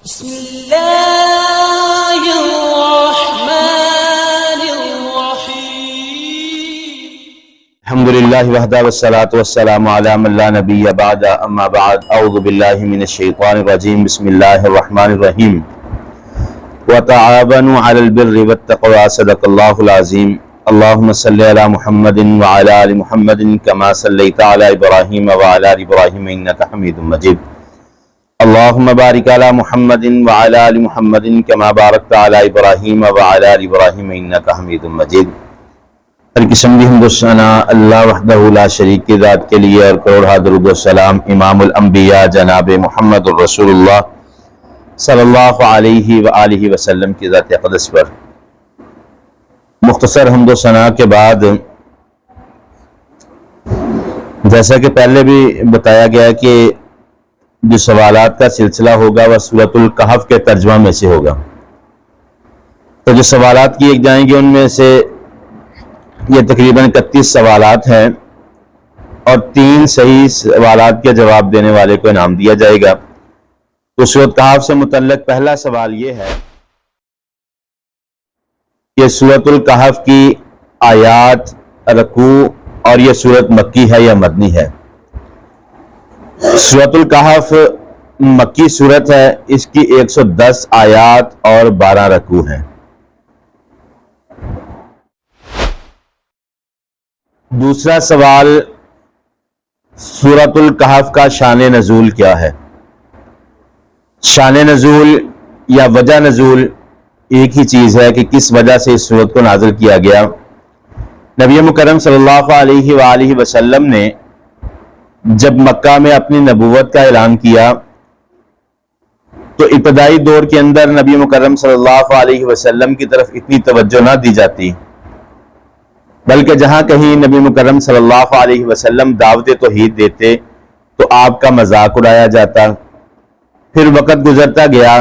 بسم اللہ الرحمن الرحیم الحمدللہ وحدہ والصلاة والسلام علی من لا نبی بعد اما بعد اعوذ باللہ من الشیطان الرجیم بسم اللہ الرحمن الرحیم وتعاونوا علی البر والتقوى صدق اللہ العظیم اللہم صلی علی محمد وعلی آل محمد کما صلیت علی ابراہیم وعلی آل ابراہیم انکا حمید مجید اللہم بارک علی محمد وعلی آل محمد کما بارکت علی ابراہیم وعلی آل ابراہیم انکا حمید مجید۔ ہر قسم کی حمد و ثنا اللہ وحدہ لا شریک کی ذات کے لیے، اور کروڑہ درود و سلام امام الانبیاء جناب محمد الرسول اللہ صلی اللہ علیہ وآلہ وسلم کی ذات اقدس پر۔ مختصر حمد و ثنا کے بعد، جیسا کہ پہلے بھی بتایا گیا کہ جو سوالات کا سلسلہ ہوگا وہ سورۃ الکہف کے ترجمہ میں سے ہوگا، تو جو سوالات کیے جائیں گے ان میں سے یہ تقریباً 31 سوالات ہیں، اور 3 صحیح سوالات کے جواب دینے والے کو انعام دیا جائے گا۔ تو سورۃ کہف سے متعلق پہلا سوال یہ ہے کہ سورۃ الکہف کی آیات، رکوع اور یہ سورت مکی ہے یا مدنی ہے؟ سورۃ الکہف مکی سورت ہے، اس کی 110 آیات اور 12 رکوع ہیں۔ دوسرا سوال، سورۃ الکہف کا شان نزول کیا ہے؟ شان نزول یا وجہ نزول ایک ہی چیز ہے کہ کس وجہ سے اس سورت کو نازل کیا گیا۔ نبی مکرم صلی اللہ علیہ وآلہ وسلم نے جب مکہ میں اپنی نبوت کا اعلان کیا تو ابتدائی دور کے اندر نبی مکرم صلی اللہ علیہ وسلم کی طرف اتنی توجہ نہ دی جاتی، بلکہ جہاں کہیں نبی مکرم صلی اللہ علیہ وسلم دعوت توحید دیتے تو آپ کا مذاق اڑایا جاتا۔ پھر وقت گزرتا گیا،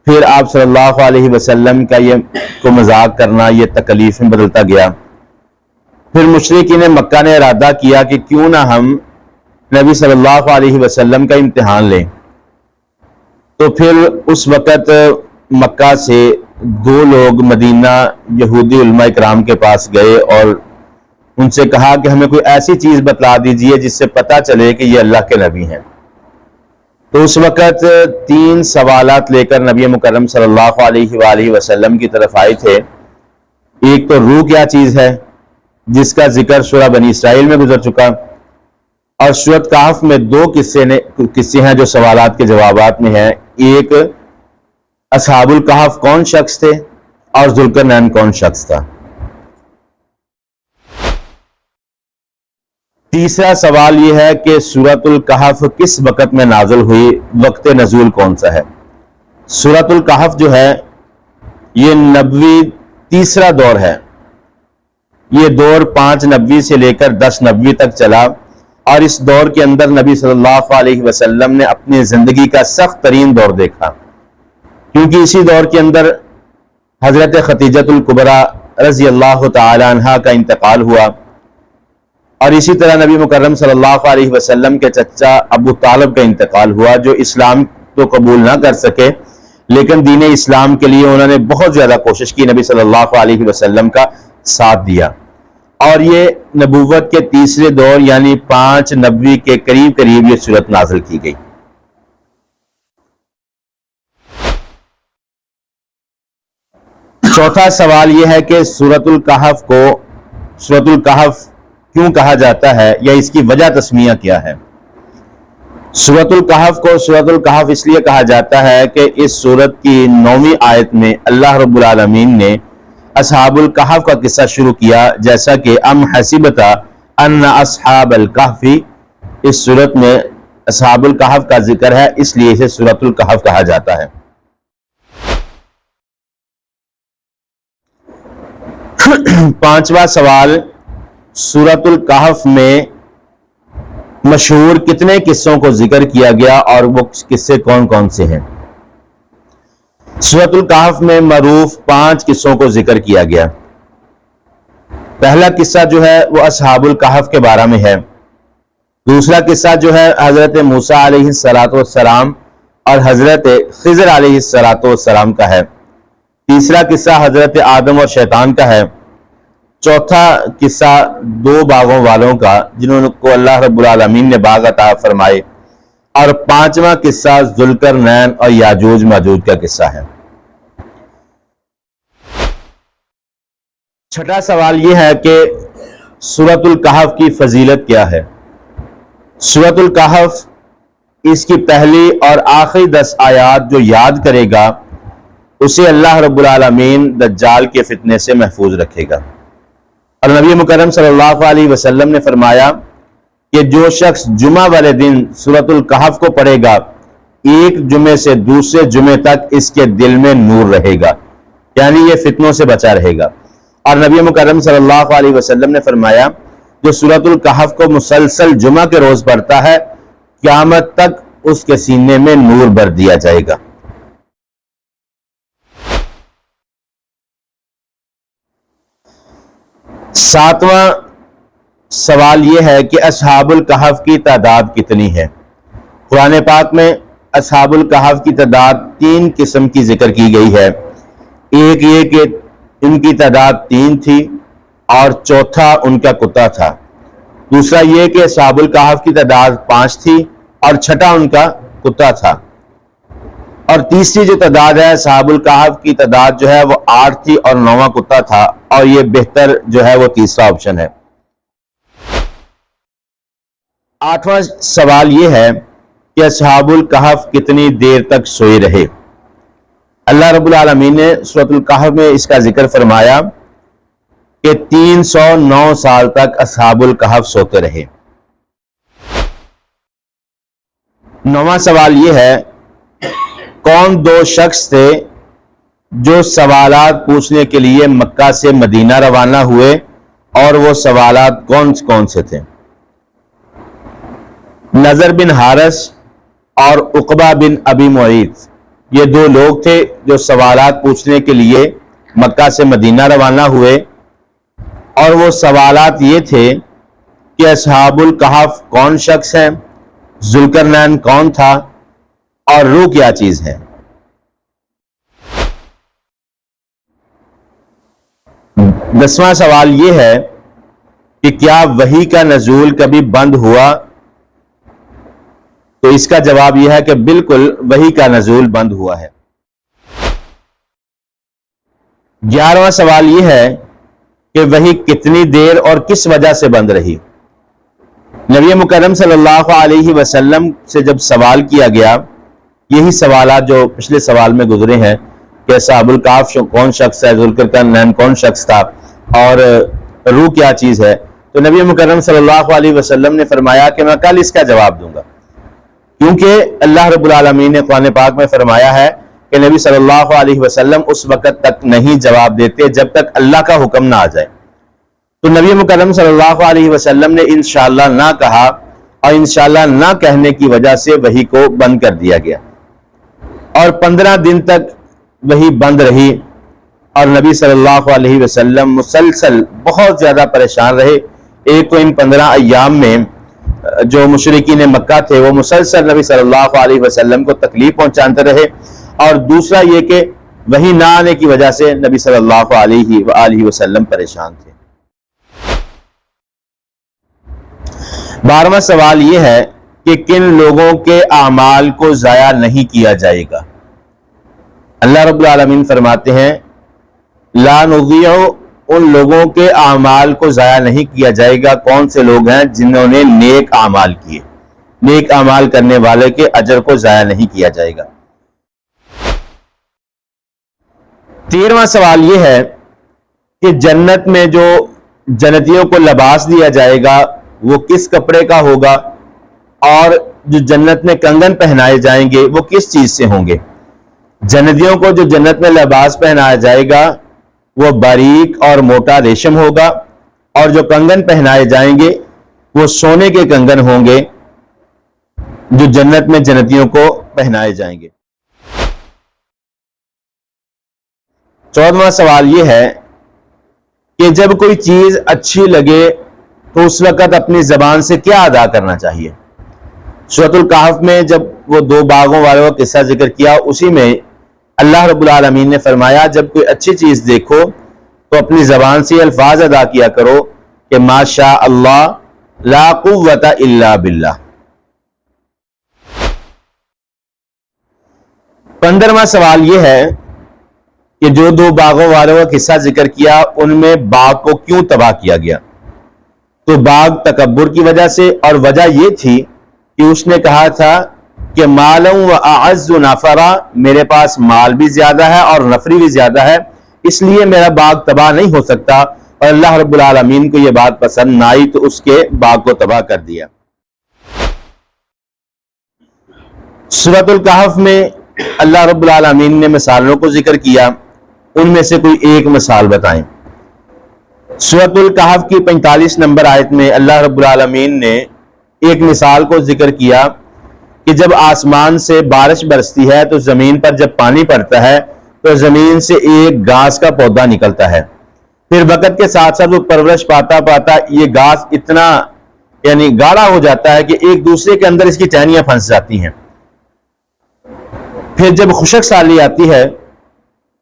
پھر آپ صلی اللہ علیہ وسلم کا یہ کو مذاق کرنا یہ تکلیف میں بدلتا گیا۔ پھر مشرکین مکہ نے ارادہ کیا کہ کیوں نہ ہم نبی صلی اللہ علیہ وسلم کا امتحان لیں، تو پھر اس وقت مکہ سے 2 لوگ مدینہ یہودی علماء اکرام کے پاس گئے اور ان سے کہا کہ ہمیں کوئی ایسی چیز بتلا دیجئے جس سے پتہ چلے کہ یہ اللہ کے نبی ہیں۔ تو اس وقت 3 سوالات لے کر نبی مکرم صلی اللہ علیہ وآلہ وسلم کی طرف آئے تھے۔ ایک تو روح کیا چیز ہے، جس کا ذکر سورہ بنی اسرائیل میں گزر چکا، اور سورۃ کہف میں 2 قصے ہیں جو سوالات کے جوابات میں ہیں۔ ایک، اصحاب الکہف کون شخص تھے، اور ذوالقرنین کون شخص تھا۔ تیسرا سوال یہ ہے کہ سورۃ الکہف کس وقت میں نازل ہوئی، وقت نزول کون سا ہے۔ سورۃ الکہف جو ہے یہ نبوی تیسرا دور ہے۔ یہ دور 5 نبوی سے لے کر 10 نبوی تک چلا، اور اس دور کے اندر نبی صلی اللہ علیہ وسلم نے اپنی زندگی کا سخت ترین دور دیکھا، کیونکہ اسی دور کے اندر حضرت خدیجہ الکبریٰ رضی اللہ تعالی عنہا کا انتقال ہوا، اور اسی طرح نبی مکرم صلی اللہ علیہ وسلم کے چچا ابو طالب کا انتقال ہوا، جو اسلام تو قبول نہ کر سکے لیکن دین اسلام کے لیے انہوں نے بہت زیادہ کوشش کی، نبی صلی اللہ علیہ وسلم کا ساتھ دیا، اور یہ نبوت کے تیسرے دور یعنی 5 نبوی کے قریب یہ سورت نازل کی گئی۔ چوتھا سوال یہ ہے کہ سورۃ الکہف کو سورۃ الکہف کیوں کہا جاتا ہے، یا اس کی وجہ تسمیہ کیا ہے۔ سورۃ الکہف کو سورۃ الکہف اس لیے کہا جاتا ہے کہ اس سورت کی 9ویں آیت میں اللہ رب العالمین نے اصحاب الکہف کا قصہ شروع کیا، جیسا کہ ام حسبت ان اصحاب الکہف، اس سورت میں اصحاب الکہف کا ذکر ہے، اس لیے اسے سورۃ الکہف کہا جاتا ہے۔ پانچواں سوال، سورۃ الکہف میں مشہور کتنے قصوں کو ذکر کیا گیا، اور وہ قصے کون کون سے ہیں۔ سورۃ الکہف میں معروف 5 قصوں کو ذکر کیا گیا۔ پہلا قصہ جو ہے وہ اصحاب الکہف کے بارے میں ہے۔ دوسرا قصہ جو ہے حضرت موسیٰ علیہ السلام اور حضرت خضر علیہ السلام کا ہے۔ تیسرا قصہ حضرت آدم اور شیطان کا ہے۔ چوتھا قصہ 2 باغوں والوں کا جنہوں کو اللہ رب العالمین نے باغ عطا فرمائے، اور 5واں قصہ ذوالقرنین اور یاجوج ماجوج کا قصہ ہے۔ چھٹا سوال یہ ہے کہ سورۃ الکہف کی فضیلت کیا ہے؟ سورۃ الکہف، اس کی پہلی اور آخری 10 آیات جو یاد کرے گا اسے اللہ رب العالمین دجال کے فتنے سے محفوظ رکھے گا۔ اور نبی مکرم صلی اللہ علیہ وسلم نے فرمایا کہ جو شخص جمعہ والے دن سورۃ الکہف کو پڑھے گا، ایک جمعے سے دوسرے جمعے تک اس کے دل میں نور رہے گا، یعنی یہ فتنوں سے بچا رہے گا۔ اور نبی مکرم صلی اللہ علیہ وسلم نے فرمایا جو سورۃ الکہف کو مسلسل جمعہ کے روز پڑھتا ہے، قیامت تک اس کے سینے میں نور بھر دیا جائے گا۔ ساتواں سوال یہ ہے کہ اصحاب الکہف کی تعداد کتنی ہے؟ قرآن پاک میں اصحاب الکہف کی تعداد 3 قسم کی ذکر کی گئی ہے۔ ایک یہ کہ ان کی تعداد 3 تھی اور چوتھا ان کا کتا تھا۔ دوسرا یہ کہ اصحاب الکہف کی تعداد 5 تھی اور چھٹا ان کا کتا تھا۔ اور تیسری جو تعداد ہے اصحاب الکہف کی تعداد جو ہے وہ 8 تھی اور 9واں کتا تھا، اور یہ بہتر جو ہے وہ تیسرا آپشن ہے۔ 8واں سوال یہ ہے کہ اصحاب الکہف کتنی دیر تک سوئے رہے؟ اللہ رب العالمین نے سورۃ الکہف میں اس کا ذکر فرمایا کہ 309 سال تک اصحاب الکہف سوتے رہے۔ 9واں سوال یہ ہے کون 2 شخص تھے جو سوالات پوچھنے کے لیے مکہ سے مدینہ روانہ ہوئے، اور وہ سوالات کون سے تھے؟ نضر بن حارث اور عقبہ بن ابی معیط، یہ 2 لوگ تھے جو سوالات پوچھنے کے لیے مکہ سے مدینہ روانہ ہوئے، اور وہ سوالات یہ تھے کہ اصحاب الکہف کون شخص ہیں، ذوالقرنین کون تھا، اور روح کیا چیز ہے۔ 10واں سوال یہ ہے کہ کیا وحی کا نزول کبھی بند ہوا؟ تو اس کا جواب یہ ہے کہ بالکل وحی کا نزول بند ہوا ہے۔ 11واں سوال یہ ہے کہ وحی کتنی دیر اور کس وجہ سے بند رہی؟ نبی مکرم صلی اللہ علیہ وسلم سے جب سوال کیا گیا، یہی سوالات جو پچھلے سوال میں گزرے ہیں کہ اصحاب الکہف کون شخص ہے، ذوالقرنین کون شخص تھا، اور روح کیا چیز ہے، تو نبی مکرم صلی اللہ علیہ وسلم نے فرمایا کہ میں کل اس کا جواب دوں گا، کیونکہ اللہ رب العالمین نے قرآن پاک میں فرمایا ہے کہ نبی صلی اللہ علیہ وسلم اس وقت تک نہیں جواب دیتے جب تک اللہ کا حکم نہ آ جائے۔ تو نبی مکرم صلی اللہ علیہ وسلم نے انشاءاللہ نہ کہا، اور انشاءاللہ نہ کہنے کی وجہ سے وحی کو بند کر دیا گیا، اور 15 دن تک وحی بند رہی، اور نبی صلی اللہ علیہ وسلم مسلسل بہت زیادہ پریشان رہے۔ ایک تو ان 15 ایام میں جو مشرکین مکہ تھے وہ مسلسل نبی صلی اللہ علیہ وسلم کو تکلیف پہنچاتے رہے، اور دوسرا یہ کہ وحی نہ آنے کی وجہ سے نبی صلی اللہ علیہ وآلہ وسلم پریشان تھے۔ 12واں سوال یہ ہے کہ کن لوگوں کے اعمال کو ضائع نہیں کیا جائے گا؟ اللہ رب العالمین فرماتے ہیں لا نضیع، ان لوگوں کے اعمال کو ضائع نہیں کیا جائے گا۔ کون سے لوگ ہیں؟ جنہوں نے نیک اعمال کیے، نیک اعمال کرنے والے کے اجر کو ضائع نہیں کیا جائے گا۔ 13واں سوال یہ ہے کہ جنت میں جو جنتیوں کو لباس دیا جائے گا وہ کس کپڑے کا ہوگا، اور جو جنت میں کنگن پہنائے جائیں گے وہ کس چیز سے ہوں گے؟ جنتیوں کو جو جنت میں لباس پہنایا جائے گا وہ باریک اور موٹا ریشم ہوگا، اور جو کنگن پہنائے جائیں گے وہ سونے کے کنگن ہوں گے جو جنت میں جنتیوں کو پہنائے جائیں گے۔ 14واں سوال یہ ہے کہ جب کوئی چیز اچھی لگے تو اس وقت اپنی زبان سے کیا ادا کرنا چاہیے؟ سورۃ الکہف میں جب وہ دو باغوں والوں کا قصہ ذکر کیا، اسی میں اللہ رب العالمین نے فرمایا جب کوئی اچھی چیز دیکھو تو اپنی زبان سے الفاظ ادا کیا کرو کہ ما شاء اللہ لا قوت الا باللہ۔ 15واں سوال یہ ہے کہ جو دو باغوں والوں کا قصہ ذکر کیا ان میں باغ کو کیوں تباہ کیا گیا؟ تو باغ تکبر کی وجہ سے، اور وجہ یہ تھی کہ اس نے کہا تھا کہ مالا و اعز نفرا، میرے پاس مال بھی زیادہ ہے اور نفری بھی زیادہ ہے، اس لیے میرا باغ تباہ نہیں ہو سکتا، اور اللہ رب العالمین کو یہ بات پسند نہ آئی تو اس کے باغ کو تباہ کر دیا۔ سورۃ الکہف میں اللہ رب العالمین نے مثالوں کو ذکر کیا، ان میں سے کوئی ایک مثال بتائیں۔ سورۃ الکہف کی 45 نمبر آیت میں اللہ رب العالمین نے ایک مثال کو ذکر کیا کہ جب آسمان سے بارش برستی ہے تو زمین پر جب پانی پڑتا ہے تو زمین سے ایک گھاس کا پودا نکلتا ہے، پھر وقت کے ساتھ ساتھ وہ پرورش پاتا پاتا یہ گھاس اتنا یعنی گاڑھا ہو جاتا ہے کہ ایک دوسرے کے اندر اس کی ٹہنیاں پھنس جاتی ہیں۔ پھر جب خشک سالی آتی ہے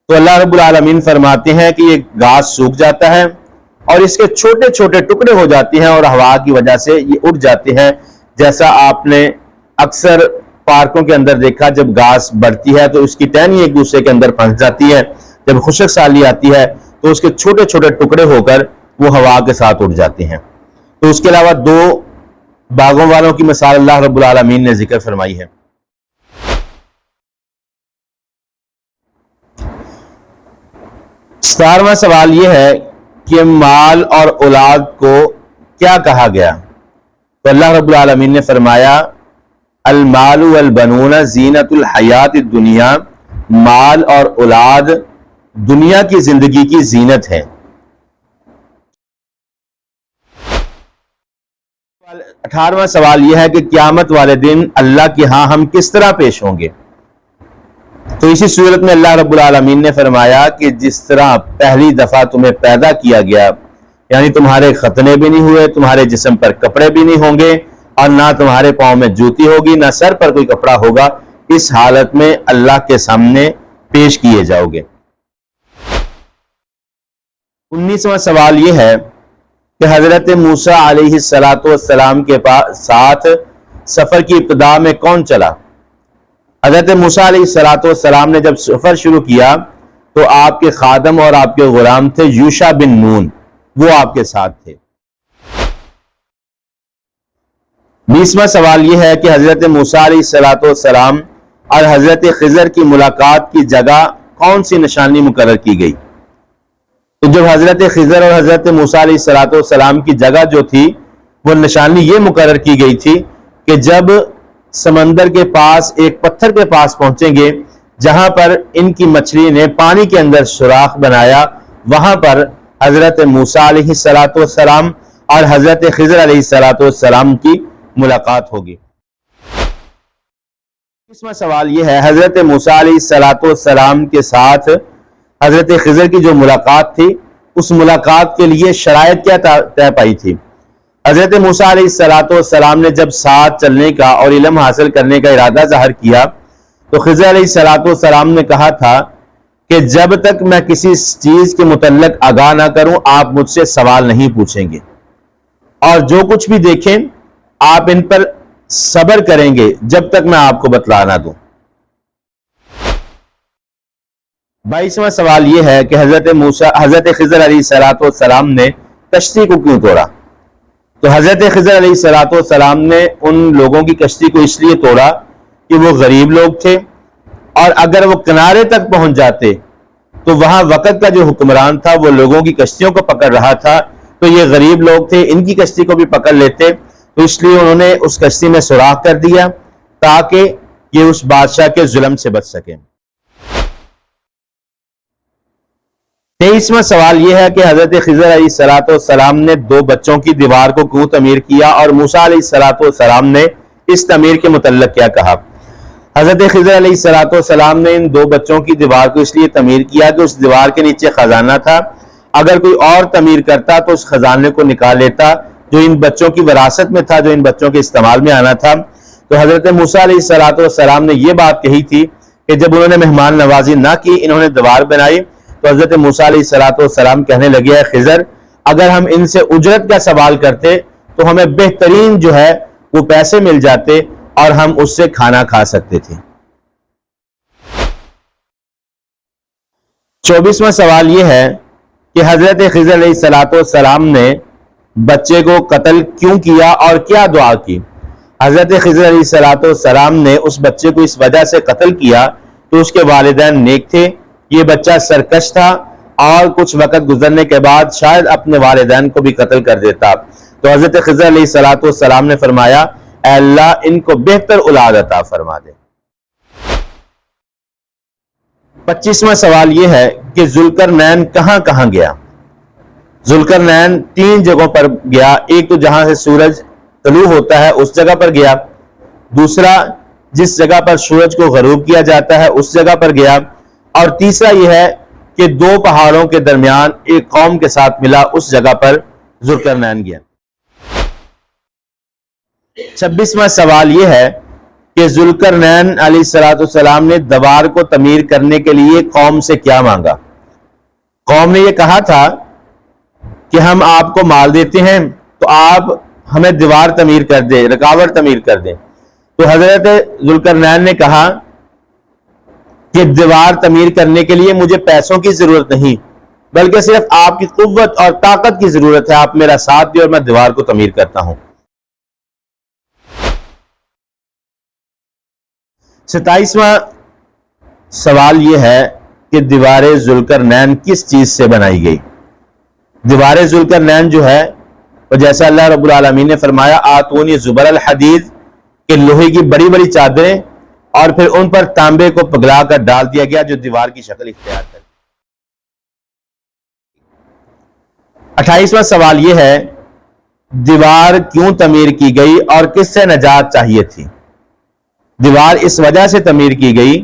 تو اللہ رب العالمین فرماتے ہیں کہ یہ گھاس سوکھ جاتا ہے اور اس کے چھوٹے چھوٹے ٹکڑے ہو جاتے ہیں اور ہوا کی وجہ سے یہ اٹھ جاتے ہیں، جیسا آپ نے اکثر پارکوں کے اندر دیکھا جب گھاس بڑھتی ہے تو اس کی ٹہنی ایک دوسرے کے اندر پھنس جاتی ہے، جب خشک سالی آتی ہے تو اس کے چھوٹے چھوٹے ٹکڑے ہو کر وہ ہوا کے ساتھ اٹھ جاتے ہیں۔ تو اس کے علاوہ دو باغوں والوں کی مثال اللہ رب العالمین نے ذکر فرمائی ہے۔ 17واں سوال یہ ہے کہ مال اور اولاد کو کیا کہا گیا؟ تو اللہ رب العالمین نے فرمایا المال والبنون زینت الحیات الدنیا، مال اور اولاد دنیا کی زندگی کی زینت ہے۔ 18واں سوال یہ ہے کہ قیامت والے دن اللہ کے ہاں ہم کس طرح پیش ہوں گے؟ تو اسی صورت میں اللہ رب العالمین نے فرمایا کہ جس طرح پہلی دفعہ تمہیں پیدا کیا گیا، یعنی تمہارے ختنے بھی نہیں ہوئے، تمہارے جسم پر کپڑے بھی نہیں ہوں گے، اور نہ تمہارے پاؤں میں جوتی ہوگی، نہ سر پر کوئی کپڑا ہوگا، اس حالت میں اللہ کے سامنے پیش کیے جاؤ گے۔ 19واں سوال یہ ہے کہ حضرت موسیٰ علیہ السلام کے ساتھ سفر کی ابتدا میں کون چلا؟ حضرت موسیٰ علیہ السلام نے جب سفر شروع کیا تو آپ کے خادم اور آپ کے غلام تھے یوشع بن نون، وہ آپ کے ساتھ تھے۔ 20واں سوال یہ ہے کہ حضرت موسیٰ علیہ السلام اور حضرت خضر کی ملاقات کی جگہ کون سی نشانی مقرر کی گئی؟ تو جب حضرت خضر اور حضرت موسیٰ علیہ السلام کی جگہ جو تھی وہ نشانی یہ مقرر کی گئی تھی کہ جب سمندر کے پاس ایک پتھر کے پاس پہنچیں گے جہاں پر ان کی مچھلی نے پانی کے اندر سوراخ بنایا، وہاں پر حضرت موسیٰ علیہ السلام اور حضرت خضر علیہ السلام کی ملاقات ہوگی۔ اس میں سوال یہ ہے حضرت موسیٰ علیہ السلام کے ساتھ حضرت خضر کی جو ملاقات تھی اس ملاقات کے لیے شرائط کیا طے پائی تھی؟ حضرت موسیٰ علیہ السلام نے جب ساتھ چلنے کا اور علم حاصل کرنے کا ارادہ ظاہر کیا تو خضر علیہ السلام نے کہا تھا کہ جب تک میں کسی چیز کے متعلق آگاہ نہ کروں آپ مجھ سے سوال نہیں پوچھیں گے، اور جو کچھ بھی دیکھیں آپ ان پر صبر کریں گے جب تک میں آپ کو بتلا نہ دوں۔ 22واں سوال یہ ہے کہ حضرت خضر علیہ السلام نے کشتی کو کیوں توڑا؟ تو حضرت خضر علیہ السلام نے ان لوگوں کی کشتی کو اس لیے توڑا کہ وہ غریب لوگ تھے، اور اگر وہ کنارے تک پہنچ جاتے تو وہاں وقت کا جو حکمران تھا وہ لوگوں کی کشتیوں کو پکڑ رہا تھا، تو یہ غریب لوگ تھے ان کی کشتی کو بھی پکڑ لیتے، تو اس لیے انہوں نے اس کشتی میں سوراخ کر دیا تاکہ یہ اس بادشاہ کے ظلم سے بچ سکیں۔ 23واں سوال یہ ہے کہ حضرت خضر علیہ السلام نے دو بچوں کی دیوار کو کیوں تعمیر کیا اور موسیٰ علیہ السلام نے اس تعمیر کے متعلق کیا کہا؟ حضرت خضر علیہ السلام نے ان دو بچوں کی دیوار کو اس لیے تعمیر کیا کہ اس دیوار کے نیچے خزانہ تھا، اگر کوئی اور تعمیر کرتا تو اس خزانے کو نکال لیتا جو ان بچوں کی وراثت میں تھا، جو ان بچوں کے استعمال میں آنا تھا، تو حضرت موسیٰ علیہ السلام نے یہ بات کہی تھی کہ جب انہوں نے مہمان نوازی نہ کی، انہوں نے دیوار بنائی، تو حضرت موسیٰ علیہ السلام کہنے لگے اے خضر، اگر ہم ان سے اجرت کا سوال کرتے تو ہمیں بہترین جو ہے وہ پیسے مل جاتے اور ہم اس سے کھانا کھا سکتے تھے۔ 24واں سوال یہ ہے کہ حضرت خضر علیہ السلام نے بچے کو قتل کیوں کیا اور کیا دعا کی؟ حضرت خضر علیہ السلام نے اس بچے کو اس وجہ سے قتل کیا کہ اس کے والدین نیک تھے، یہ بچہ سرکش تھا اور کچھ وقت گزرنے کے بعد شاید اپنے والدین کو بھی قتل کر دیتا۔ تو حضرت خضر علیہ السلام نے فرمایا اے اللہ ان کو بہتر اولاد عطا فرما دے۔ 25واں سوال یہ ہے کہ ذوالقرنین کہاں کہاں گیا؟ ذوالقرنین 3 جگہوں پر گیا، ایک تو جہاں سے سورج طلوع ہوتا ہے اس جگہ پر گیا، دوسرا جس جگہ پر سورج کو غروب کیا جاتا ہے اس جگہ پر گیا، اور تیسرا یہ ہے کہ 2 پہاڑوں کے درمیان ایک قوم کے ساتھ ملا، اس جگہ پر ذوالقرنین گیا۔ 26واں سوال یہ ہے کہ ذوالقرنین علیہ السلام نے دیوار کو تعمیر کرنے کے لیے قوم سے کیا مانگا؟ قوم نے یہ کہا تھا کہ ہم آپ کو مال دیتے ہیں تو آپ ہمیں دیوار تعمیر کر دیں، رکاوٹ تعمیر کر دیں۔ تو حضرت ذوالقرنین نے کہا کہ دیوار تعمیر کرنے کے لیے مجھے پیسوں کی ضرورت نہیں بلکہ صرف آپ کی قوت اور طاقت کی ضرورت ہے، آپ میرا ساتھ دیں اور میں دیوار کو تعمیر کرتا ہوں۔ 27واں سوال یہ ہے کہ دیوار ذوالقرنین کس چیز سے بنائی گئی؟ دیوار ذوالقرنین جو ہے وہ جیسا اللہ رب العالمین نے فرمایا آتونی زبر الحدید، کہ لوہے کی بڑی بڑی چادریں اور پھر ان پر تانبے کو پگھلا کر ڈال دیا گیا جو دیوار کی شکل اختیار کر۔ 28واں سوال یہ ہے دیوار کیوں تعمیر کی گئی اور کس سے نجات چاہیے تھی؟ دیوار اس وجہ سے تعمیر کی گئی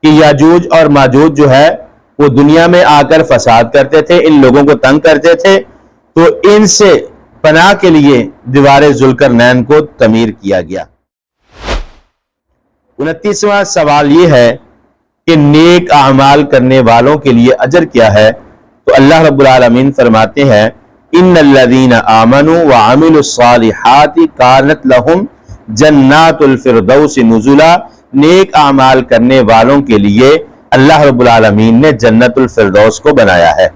کہ یاجوج اور ماجوج جو ہے وہ دنیا میں آ کر فساد کرتے تھے، ان لوگوں کو تنگ کرتے تھے، تو ان سے پناہ کے لیے دیوار ذوالقرنین کو تعمیر کیا گیا۔ 29واں سوال یہ ہے کہ نیک اعمال کرنے والوں کے لیے اجر کیا ہے؟ تو اللہ رب العالمین فرماتے ہیں ان الذین آمنوا وعملوا الصالحات کانت لہم جنات الفردوس نزلا، نیک اعمال کرنے والوں کے لیے اللہ رب العالمین نے جنت الفردوس کو بنایا ہے۔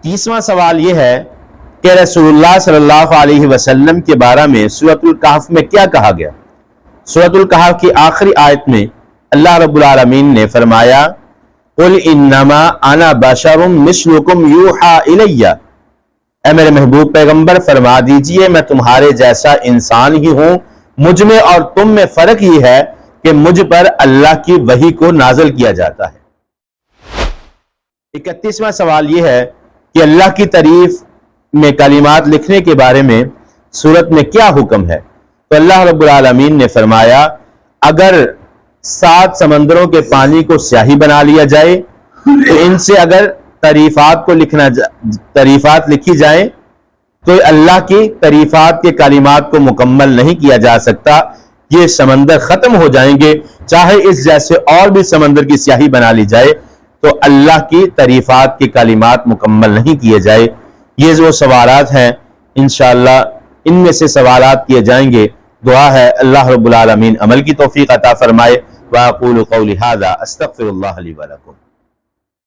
30واں سوال یہ ہے کہ رسول اللہ صلی اللہ علیہ وسلم کے بارے میں سورۃ الکہف میں کیا کہا گیا؟ سورۃ الکہف کی آخری آیت میں اللہ رب العالمین نے فرمایا قل انما انا بشر مثلکم یوحی الی، اے میرے محبوب پیغمبر فرما دیجئے میں تمہارے جیسا انسان ہی ہوں، مجھ میں اور تم میں فرق یہ ہے کہ مجھ پر اللہ کی وحی کو نازل کیا جاتا ہے۔ 31واں سوال یہ ہے کہ اللہ کی تعریف میں کلمات لکھنے کے بارے میں سورت میں کیا حکم ہے؟ تو اللہ رب العالمین نے فرمایا اگر 7 سمندروں کے پانی کو سیاہی بنا لیا جائے تو ان سے اگر تعریفات لکھی جائیں تو اللہ کی تعریفات کے کلمات کو مکمل نہیں کیا جا سکتا، یہ سمندر ختم ہو جائیں گے، چاہے اس جیسے اور بھی سمندر کی سیاہی بنا لی جائے تو اللہ کی تعریفات کے کلمات مکمل نہیں کیے جائے۔ یہ جو سوالات ہیں انشاءاللہ ان میں سے سوالات کیے جائیں گے، دعا ہے اللہ رب العالمین عمل کی توفیق عطا فرمائے۔ وَأَقُولُ قَوْلِي هَذَا أَسْتَغْفِرُ اللَّهَ لِي وَلَكُمْ۔